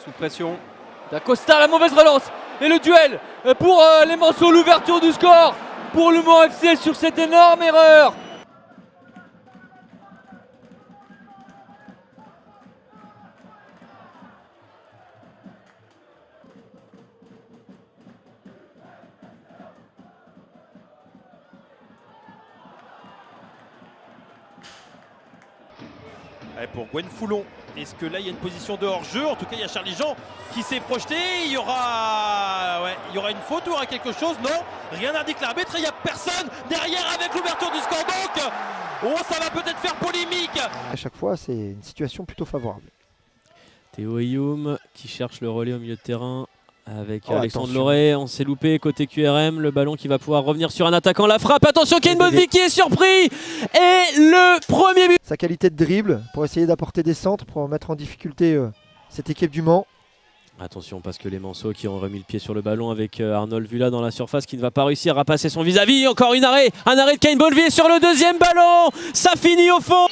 Sous pression. D'Acosta, la mauvaise relance. Et le duel pour les Manceaux, l'ouverture du score pour le Mans FC sur cette énorme erreur. Pour Gwen Foulon, est-ce que là il y a une position de hors-jeu? En tout cas il y a Charlie Jean qui s'est projeté, il y aura une faute ou il y aura quelque chose? Non, rien n'indique l'arbitre et il n'y a personne derrière avec l'ouverture du score, donc ça va peut-être faire polémique. À chaque fois c'est une situation plutôt favorable. Théo Ayoum qui cherche le relais au milieu de terrain avec Alexandre attention. Loré. On s'est loupé côté QRM, le ballon qui va pouvoir revenir sur un attaquant, la frappe, attention Ken Bodvig qui est surpris et le premier but. Sa qualité de dribble pour essayer d'apporter des centres, pour mettre en difficulté cette équipe du Mans. Attention parce que les Manceaux qui ont remis le pied sur le ballon avec Arnold Vula dans la surface qui ne va pas réussir à passer son vis-à-vis. Encore un arrêt de Ken Bodvig sur le deuxième ballon, ça finit au fond.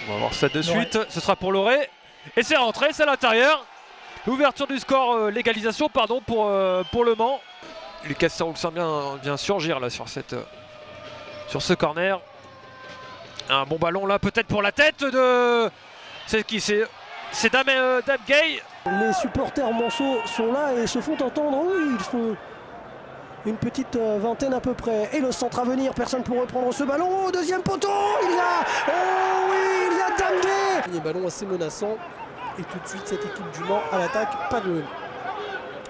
On va voir ça de suite, ce sera pour Loré. Et c'est rentré, c'est à l'intérieur. L'ouverture du score, l'égalisation pardon pour le Mans. Lucas Serroul vient surgir là sur ce corner. Un bon ballon là peut-être pour la tête de... C'est qui? C'est Dame Gay. Les supporters Manceaux sont là et se font entendre. Oui, ils sont une petite vingtaine à peu près. Et le centre à venir, personne pour reprendre ce ballon. Oh, deuxième poteau, il y a Dame Gay. Des ballons assez menaçants. Et tout de suite cette équipe du Mans à l'attaque. Pas de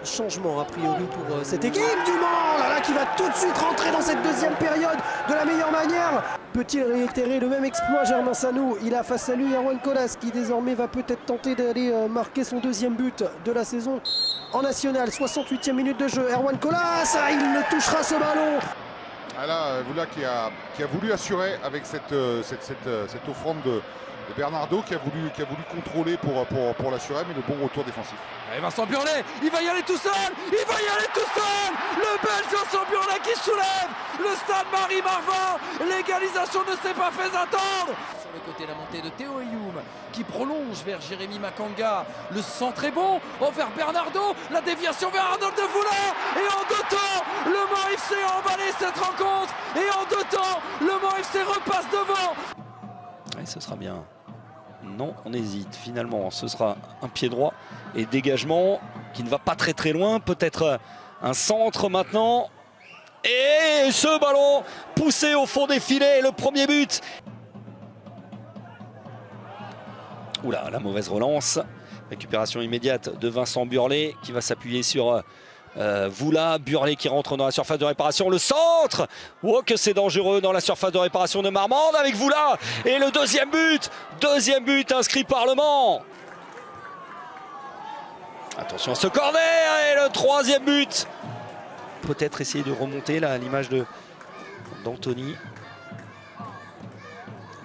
changement a priori pour cette équipe du Mans là, qui va tout de suite rentrer dans cette deuxième période de la meilleure manière. Peut-il réitérer le même exploit? Germain Sanou, il a face à lui Erwan Colas qui désormais va peut-être tenter d'aller marquer son deuxième but de la saison en national. 68e minute de jeu, Erwan Colas, il ne touchera ce ballon. Là, Voula qui a voulu assurer avec cette offrande de Bernardo qui a voulu contrôler pour l'assurer, mais le bon retour défensif. Et Vincent Burlet, il va y aller tout seul. Le Belge Vincent Burlet qui soulève le stade Marie-Marvin. L'égalisation ne s'est pas fait attendre. Sur le côté, la montée de Théo Ayoum qui prolonge vers Jérémy Makanga. Le centre est bon envers Bernardo. La déviation vers Arnold de Voula. Et en 2 temps, le Mans FC a emballé cette rencontre. Et en 2 temps, le Mans FC repasse devant. Et ce sera bien. Non, on hésite. Finalement, ce sera un pied droit et dégagement qui ne va pas très loin. Peut-être un centre maintenant. Et ce ballon poussé au fond des filets. Le premier but. Oula, la mauvaise relance. Récupération immédiate de Vincent Burlet qui va s'appuyer sur Voula. Burlet qui rentre dans la surface de réparation. Le centre. Oh, que c'est dangereux dans la surface de réparation de Marmande avec Voula. Et le deuxième but inscrit par le Mans. Attention à ce corner et le troisième but. Peut-être essayer de remonter là à l'image d'Anthony.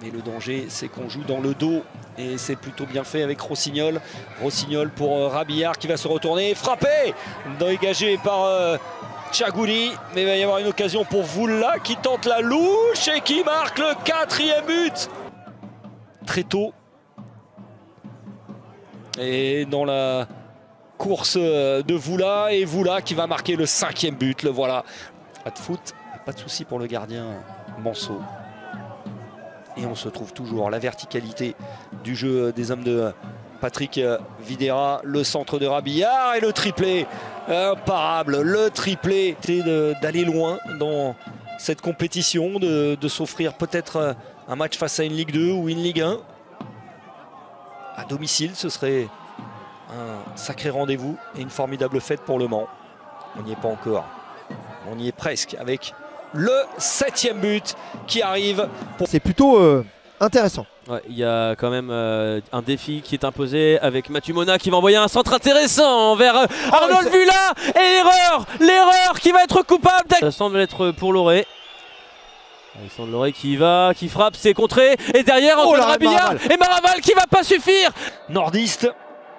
Mais le danger, c'est qu'on joue dans le dos. Et c'est plutôt bien fait avec Rossignol. Rossignol pour Rabillard qui va se retourner. Frappé, dégagé par Tchagouli. Mais il va y avoir une occasion pour Voula qui tente la louche et qui marque le 4e but. Très tôt. Et dans la course de Voula. Et Voula qui va marquer le 5e but. Le voilà. Pas de foot, pas de souci pour le gardien Manceaux. Et on se trouve toujours la verticalité du jeu des hommes de Patrick Videra, le centre de Rabillard et le triplé imparable, le triplé. D'aller loin dans cette compétition, de s'offrir peut-être un match face à une Ligue 2 ou une Ligue 1. À domicile, ce serait un sacré rendez-vous et une formidable fête pour le Mans. On n'y est pas encore, on y est presque avec le 7e but qui arrive. C'est plutôt intéressant. Ouais, il y a quand même un défi qui est imposé avec Mathieu Mona qui va envoyer un centre intéressant vers Arnold Vula. Et l'erreur qui va être coupable. Ça semble être pour Loré. Alexandre Loré qui frappe, c'est contré. Et derrière, Antoine Rabillard et Maraval qui va pas suffire. Nordiste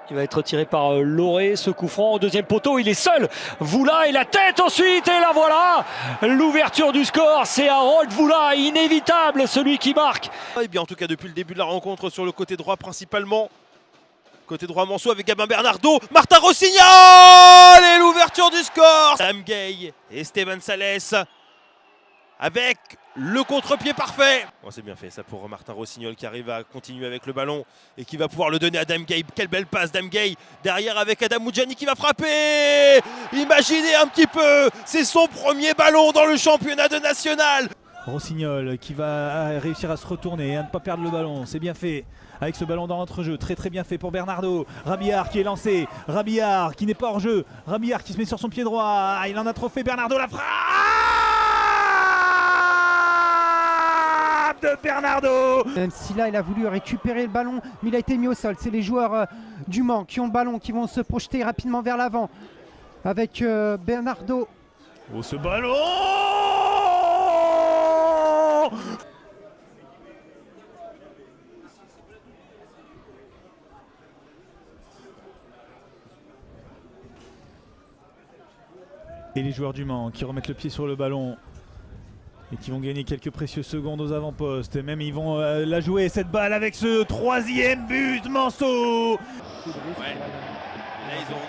qui va être tiré par Loré, ce coup franc au deuxième poteau, il est seul. Voula et la tête ensuite, et la voilà. L'ouverture du score, c'est Harold Voula, inévitable, celui qui marque. Et bien en tout cas depuis le début de la rencontre sur le côté droit principalement, Côté droit, Manceau avec Gabin Bernardo. Martin Rossignol et l'ouverture du score. Adam Gay et Steven Salès avec le contre-pied parfait. Oh, c'est bien fait ça pour Martin Rossignol qui arrive à continuer avec le ballon et qui va pouvoir le donner à Adam Gay. Quelle belle passe d'Adam Gay derrière avec Adam Moudjani qui va frapper. Imaginez un petit peu, c'est son premier ballon dans le championnat de national. Rossignol qui va réussir à se retourner et à ne pas perdre le ballon, c'est bien fait avec ce ballon dans l'entrejeu, très très bien fait pour Bernardo. Rabillard qui est lancé, Rabillard qui n'est pas hors jeu, Rabillard qui se met sur son pied droit, il en a trop fait, Bernardo la frappe de Bernardo. Même si là il a voulu récupérer le ballon, mais il a été mis au sol. C'est les joueurs du Mans qui ont le ballon, qui vont se projeter rapidement vers l'avant avec Bernardo. Oh ce ballon! Et les joueurs du Mans qui remettent le pied sur le ballon et qui vont gagner quelques précieuses secondes aux avant-postes. Et même ils vont la jouer cette balle avec ce troisième but, Manceau. Ouais. Là ils ont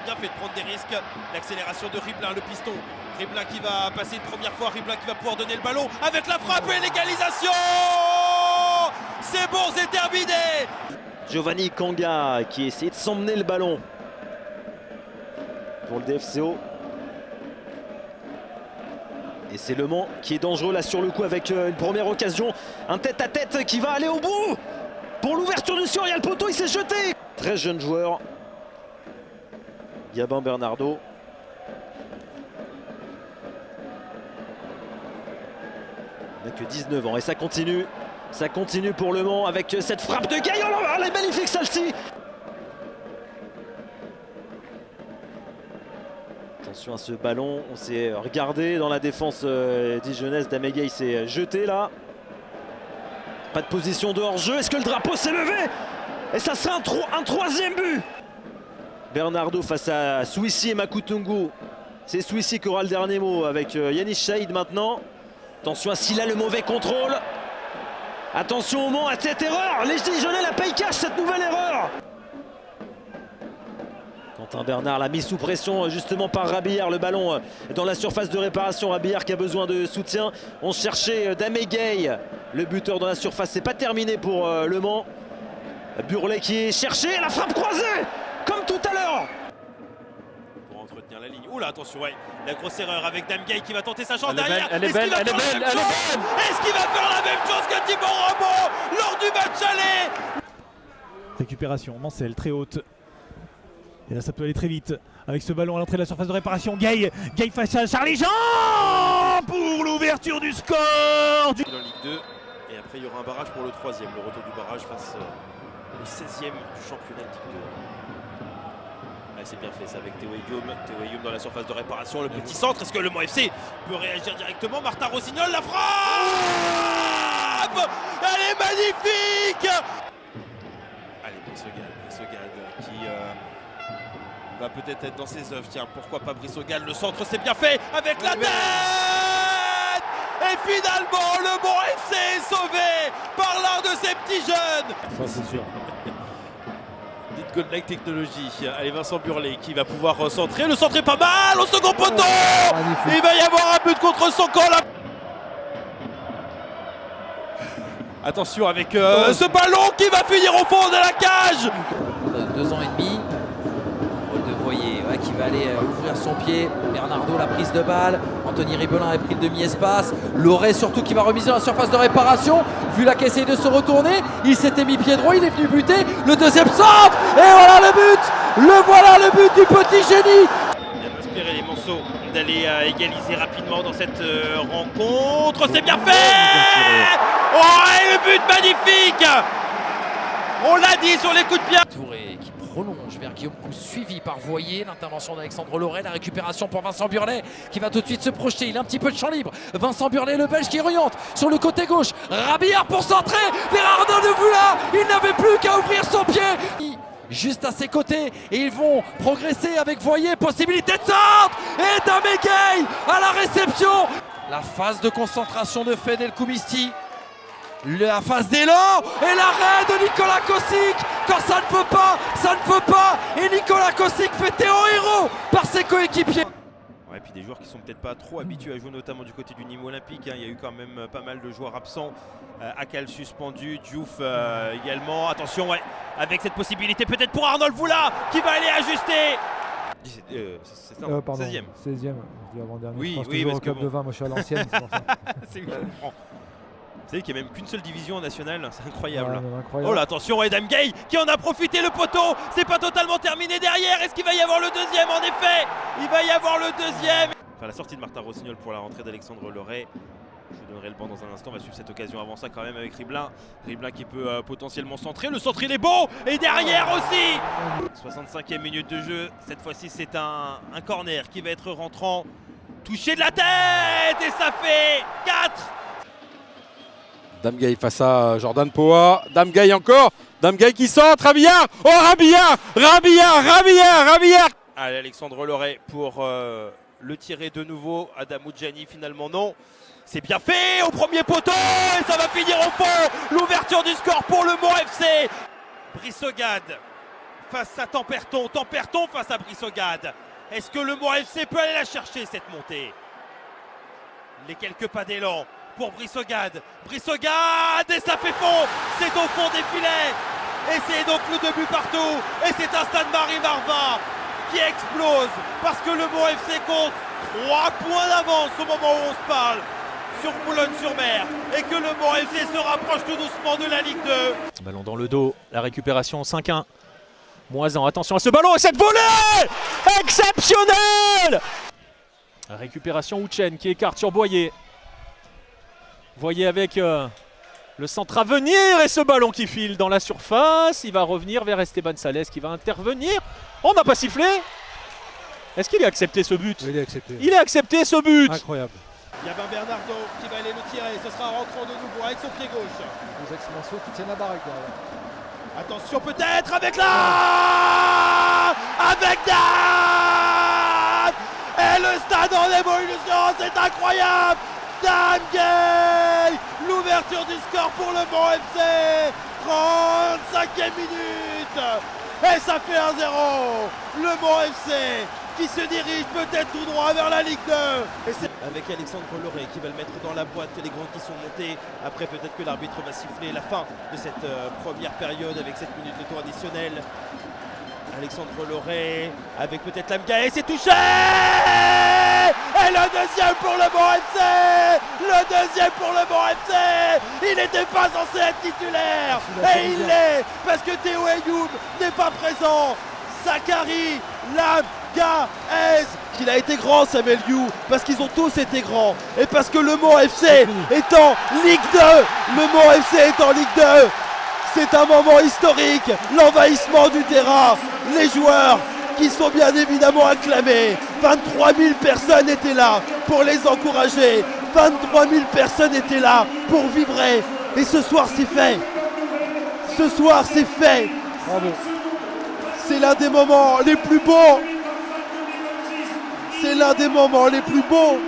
bien fait de prendre des risques. L'accélération de Riblin, le piston. Riblin qui va passer une première fois, Riblin qui va pouvoir donner le ballon avec la frappe et l'égalisation. C'est bon, c'est terminé. Giovanni Kanga qui essaie de s'emmener le ballon pour le DFCO. Et c'est Le Mans qui est dangereux là sur le coup avec une première occasion. Un tête-à-tête qui va aller au bout. Pour l'ouverture du score, il y a le poteau, il s'est jeté. Très jeune joueur. Gabin Bernardo. Il n'a que 19 ans et ça continue. Ça continue pour Le Mans avec cette frappe de Gaillon. Elle est magnifique celle-ci. Attention à ce ballon, on s'est regardé dans la défense dijonnaise. Damegay s'est jeté là. Pas de position de hors-jeu. Est-ce que le drapeau s'est levé? Et ça sera un troisième but. Bernardo face à Swissi et Makutungu. C'est Swissi qui aura le dernier mot avec Yanis Saïd maintenant. Attention à Silla, le mauvais contrôle. Attention au Mans à cette erreur. Les Dijonnais la payent cash cette nouvelle erreur. Quentin Bernard l'a mis sous pression justement par Rabillard. Le ballon dans la surface de réparation. Rabillard qui a besoin de soutien. On cherchait Damegay, le buteur dans la surface. C'est pas terminé pour Le Mans. Burlet qui est cherché. La frappe croisée comme tout à l'heure. Pour entretenir la ligne. Oula, attention, ouais. La grosse erreur avec Damegay qui va tenter sa chance derrière. Elle est belle, elle est belle, elle est belle. Est-ce qu'il va faire la même chose que Thibaut Rambaud lors du match aller? Récupération, Mancel très haute. Et là ça peut aller très vite avec ce ballon à l'entrée de la surface de réparation. Gay face à Charlie Jean pour l'ouverture du score. En Ligue 2 et après il y aura un barrage pour le troisième. Le retour du barrage face au 16e du championnat de Ligue 2. C'est bien fait ça avec Théo Guillaume dans la surface de réparation. Le petit centre, est-ce que le Mans FC peut réagir directement? Martin Rossignol, la frappe. Elle est magnifique. Allez, Brissogade qui va peut-être être dans ses œuvres. Tiens, pourquoi pas Brissogade? Le centre, c'est bien fait avec la tête. Et finalement, le Mans FC est sauvé par l'un de ces petits jeunes. Ça c'est sûr. Golden Technology. Allez, Vincent Burlet qui va pouvoir centrer. Le centre est pas mal au second poteau. Il va y avoir un but contre son camp là. Attention avec ce ballon qui va finir au fond de la cage. 2 ans et demi. De Voyer qui va aller ouvrir son pied. Bernardo, la prise de balle. Anthony Ribelin a pris le demi-espace. Loret surtout qui va remiser dans la surface de réparation. Vula qui essaye de se retourner. Il s'était mis pied droit, il est venu buter. Le deuxième centre. Et voilà le but. Voilà le but du petit génie. Il a inspiré les Manceau d'aller égaliser rapidement dans cette rencontre. C'est bien fait. Oh, et le but magnifique. On l'a dit sur les coups de pied. Touré qui prolonge vers Guillaume Cousse, suivi par Voyer. L'intervention d'Alexandre Loret, la récupération pour Vincent Burlet qui va tout de suite se projeter. Il a un petit peu de champ libre. Vincent Burlet, le Belge qui oriente sur le côté gauche. Rabillard pour centrer vers Arnaud de Vula. Il n'avait plus qu'à ouvrir son pied. Juste à ses côtés et ils vont progresser avec Voyer. Possibilité de centre et Damegay à la réception. La phase de concentration de Fedel Koumisti. La phase d'élan et l'arrêt de Nicolas Kosic quand ça ne peut pas, ça ne peut pas. Et Nicolas Kosic fait héros par ses coéquipiers. Et puis des joueurs qui sont peut-être pas trop habitués à jouer, notamment du côté du Nîmes Olympique. Il y a eu quand même pas mal de joueurs absents. Akal suspendu, Diouf également. Attention, ouais, avec cette possibilité peut-être pour Arnold Voula qui va aller ajuster. Pardon, 16e. 16e, je dis avant-dernier. Oui, je pense oui, toujours parce au que club bon. de 20, moi je suis à l'ancienne, c'est pour ça. C'est je comprends. Vous savez qu'il n'y a même qu'une seule division nationale, c'est incroyable. Ouais, même incroyable. Oh là, attention, Edam Gay qui en a profité, le poteau. C'est pas totalement terminé derrière. Est-ce qu'il va y avoir le deuxième? En effet, il va y avoir le deuxième. Enfin, la sortie de Martin Rossignol pour la rentrée d'Alexandre Loret. Je vous donnerai le banc dans un instant, on va suivre cette occasion avant ça quand même avec Riblin. Riblin qui peut potentiellement centrer, le centre il est beau et derrière aussi. 65e minute de jeu, cette fois-ci c'est un corner qui va être rentrant. Touché de la tête et ça fait 4. Damgay face à Jordan Poa. Damgay encore. Damgay qui centre. Rabillard. Oh Rabillard. Rabillard. Allez, Alexandre Loret pour le tirer de nouveau. Adam Oudjani finalement non. C'est bien fait au premier poteau et ça va finir au fond. L'ouverture du score pour le Mont FC. Brissogade face à Temperton. Temperton face à Brissogade. Est-ce que le Mont FC peut aller la chercher cette montée? Les quelques pas d'élan pour Brissogade. Brissogade et ça fait fond. C'est au fond des filets. Et c'est donc le 2 buts partout. Et c'est un Stade Marie-Marvin qui explose parce que le Mont FC compte 3 points d'avance au moment où on se parle sur Boulogne-sur-Mer et que le Mont FC se rapproche tout doucement de la Ligue 2. Ballon dans le dos, la récupération 5-1. Moisan, attention à ce ballon et cette volée exceptionnelle. La récupération Houchen qui écarte sur Boyer. Boyer avec le centre à venir et ce ballon qui file dans la surface. Il va revenir vers Esteban Sales qui va intervenir. On n'a pas sifflé. Est-ce qu'il a accepté ce but? Il est accepté. Il a accepté ce but. Incroyable. Il y a Bernardo qui va aller le tirer. Ce sera rentrant de nouveau avec son pied gauche. Les ex-Manceau qui tiennent la baraque derrière. Attention peut-être avec la... Avec Dame. Et le stade en ébullition, c'est incroyable. Dame Gay. L'ouverture du score pour le Mont FC. 35e minute. Et ça fait 1-0. Le Mont FC qui se dirige peut-être tout droit vers la Ligue 2. Avec Alexandre Loret qui va le mettre dans la boîte, les grands qui sont montés. Après peut-être que l'arbitre va siffler la fin de cette première période avec 7 minutes de temps additionnel. Alexandre Loret avec peut-être Lamgaé, c'est touché. Et le deuxième pour le Mont FC. Le deuxième pour le Mont FC. Il n'était pas censé être titulaire. Et il l'est parce que Théo Ayoub n'est pas présent. Zachary Lamgaez, qu'il a été grand Samuel You, parce qu'ils ont tous été grands et parce que le Mont FC est en Ligue 2. Le Mont FC est en Ligue 2. C'est un moment historique, l'envahissement du terrain, les joueurs qui sont bien évidemment acclamés. 23 000 personnes étaient là pour les encourager. 23 000 personnes étaient là pour vibrer. Et ce soir c'est fait. Ce soir c'est fait. Bravo. C'est l'un des moments les plus beaux. C'est l'un des moments les plus beaux